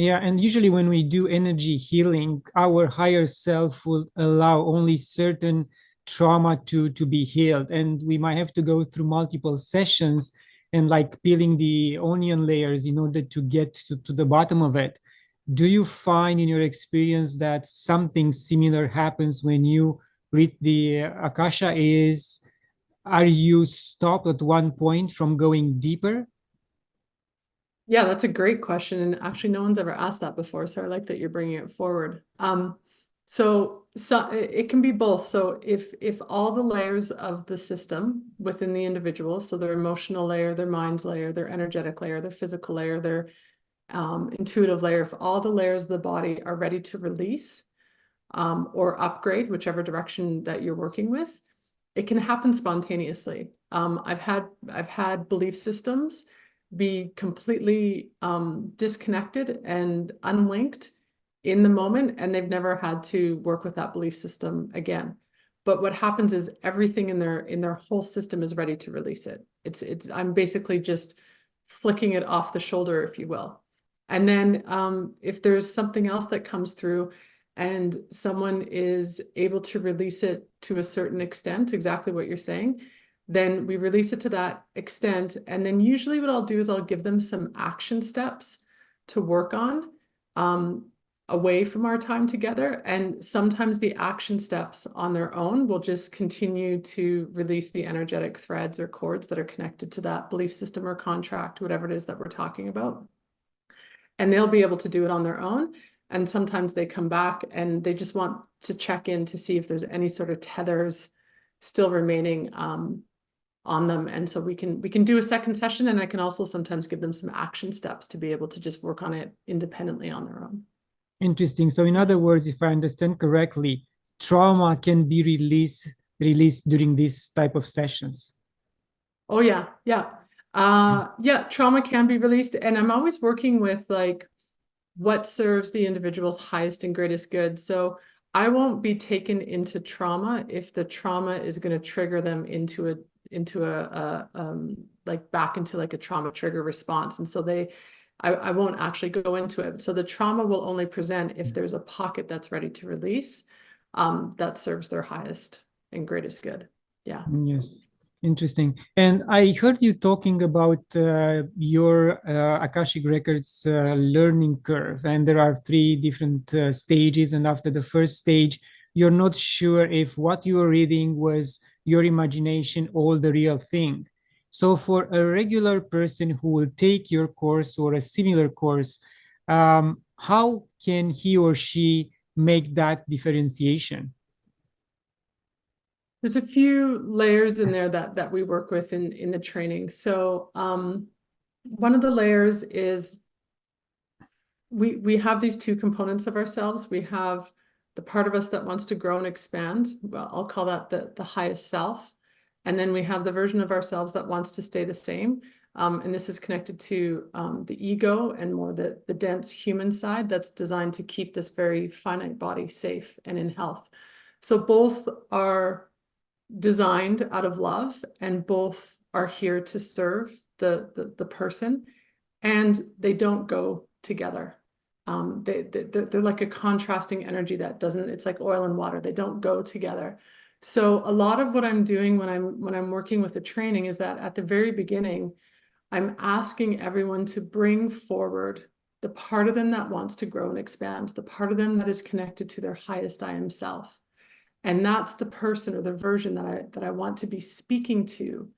Yeah, and usually when we do energy healing, our higher self will allow only certain trauma to be healed. And we might have to go through multiple sessions and like peeling the onion layers in order to get to the bottom of it. Do you find in your experience that something similar happens when you read the Akasha? Are you stopped at one point from going deeper? Yeah, that's a great question. And actually, no one's ever asked that before. So I like that you're bringing it forward. So it can be both. So if all the layers of the system within the individual, so their emotional layer, their mind layer, their energetic layer, their physical layer, their intuitive layer, if all the layers of the body are ready to release or upgrade, whichever direction that you're working with, it can happen spontaneously. I've had belief systems be completely disconnected and unlinked in the moment, and they've never had to work with that belief system again. But what happens is everything in their whole system is ready to release it. I'm basically just flicking it off the shoulder, if you will. And then if there's something else that comes through and someone is able to release it to a certain extent, exactly what you're saying, then we release it to that extent. And then usually what I'll do is I'll give them some action steps to work on away from our time together. And sometimes the action steps on their own will just continue to release the energetic threads or cords that are connected to that belief system or contract, whatever it is that we're talking about. And they'll be able to do it on their own. And sometimes they come back and they just want to check in to see if there's any sort of tethers still remaining on them. And so we can do a second session, and I can also sometimes give them some action steps to be able to just work on it independently on their own. Interesting. So in other words, if I understand correctly, trauma can be released during these type of sessions. Oh yeah, yeah. Yeah, trauma can be released. And I'm always working with like what serves the individual's highest and greatest good. So I won't be taken into trauma if the trauma is going to trigger them into a like back into like a trauma trigger response. And so I won't actually go into it. So the trauma will only present if there's a pocket that's ready to release that serves their highest and greatest good. Yeah. Yes, interesting. And I heard you talking about your Akashic Records learning curve, and there are three different stages. And after the first stage, you're not sure if what you were reading was your imagination or the real thing. So, for a regular person who will take your course or a similar course, how can he or she make that differentiation? There's a few layers in there that we work with in the training. So one of the layers is we have these two components of ourselves. We have the part of us that wants to grow and expand. Well, I'll call that the highest self. And then we have the version of ourselves that wants to stay the same. And this is connected to the ego and more the dense human side that's designed to keep this very finite body safe and in health. So both are designed out of love, and both are here to serve the person, and they don't go together. They're like a contrasting energy that doesn't, it's like oil and water, they don't go together. So a lot of what I'm doing when I'm working with the training is that at the very beginning, I'm asking everyone to bring forward the part of them that wants to grow and expand, the part of them that is connected to their highest I am self. And that's the person or the version that I want to be speaking to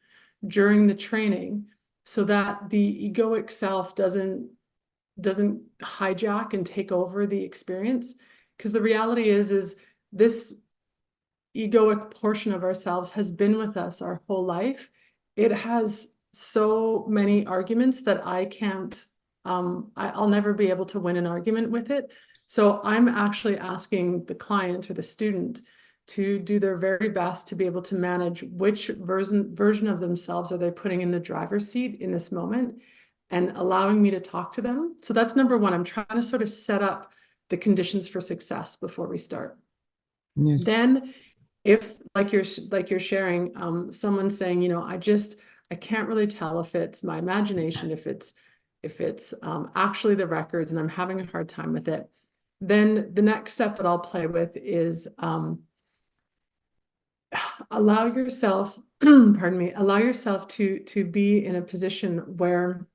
during the training, so that the egoic self doesn't hijack and take over the experience. Because the reality is this egoic portion of ourselves has been with us our whole life. It has so many arguments that I can't, I'll never be able to win an argument with it. So I'm actually asking the client or the student to do their very best to be able to manage which version of themselves are they putting in the driver's seat in this moment, and allowing me to talk to them. So that's number one. I'm trying to sort of set up the conditions for success before we start. Yes. Then if like you're sharing, someone's saying, I can't really tell if it's my imagination, if it's if it's actually the records and I'm having a hard time with it, then the next step that I'll play with is allow yourself, pardon me, allow yourself to be in a position where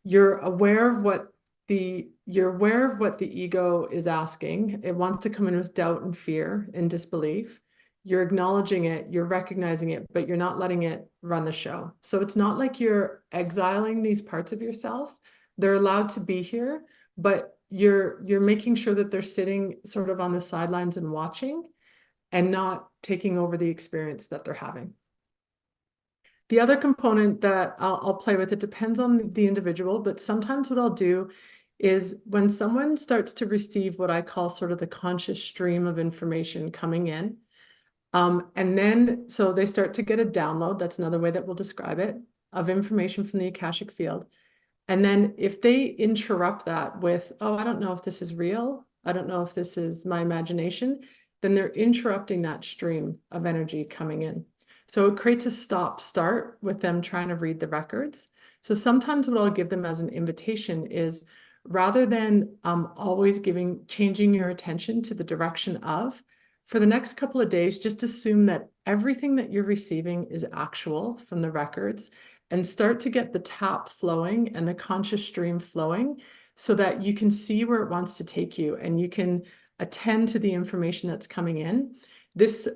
you're aware of what the ego is asking. It wants to come in with doubt and fear and disbelief. You're acknowledging it, you're recognizing it, but you're not letting it run the show. So it's not like you're exiling these parts of yourself. They're allowed to be here, but you're making sure that they're sitting sort of on the sidelines and watching and not taking over the experience that they're having. The other component that I'll play with, it depends on the individual, but sometimes what I'll do is when someone starts to receive what I call sort of the conscious stream of information coming in, and then so they start to get a download, that's another way that we'll describe it, of information from the Akashic field. And then if they interrupt that with, oh, I don't know if this is real, I don't know if this is my imagination, then they're interrupting that stream of energy coming in. So it creates a stop-start with them trying to read the records. So sometimes what I'll give them as an invitation is, rather than always changing your attention to the direction of, for the next couple of days, just assume that everything that you're receiving is actual from the records, and start to get the tap flowing and the conscious stream flowing so that you can see where it wants to take you and you can attend to the information that's coming in. This,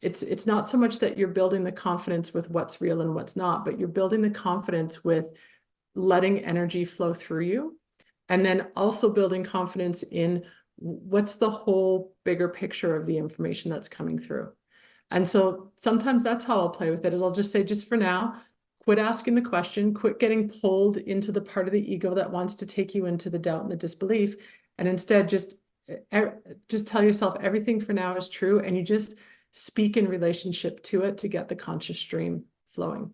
it's not so much that you're building the confidence with what's real and what's not, but you're building the confidence with letting energy flow through you. And then also building confidence in what's the whole bigger picture of the information that's coming through. And so sometimes that's how I'll play with it, is I'll just say, just for now, quit asking the question, quit getting pulled into the part of the ego that wants to take you into the doubt and the disbelief. And instead just tell yourself everything for now is true. And you just speak in relationship to it to get the conscious stream flowing.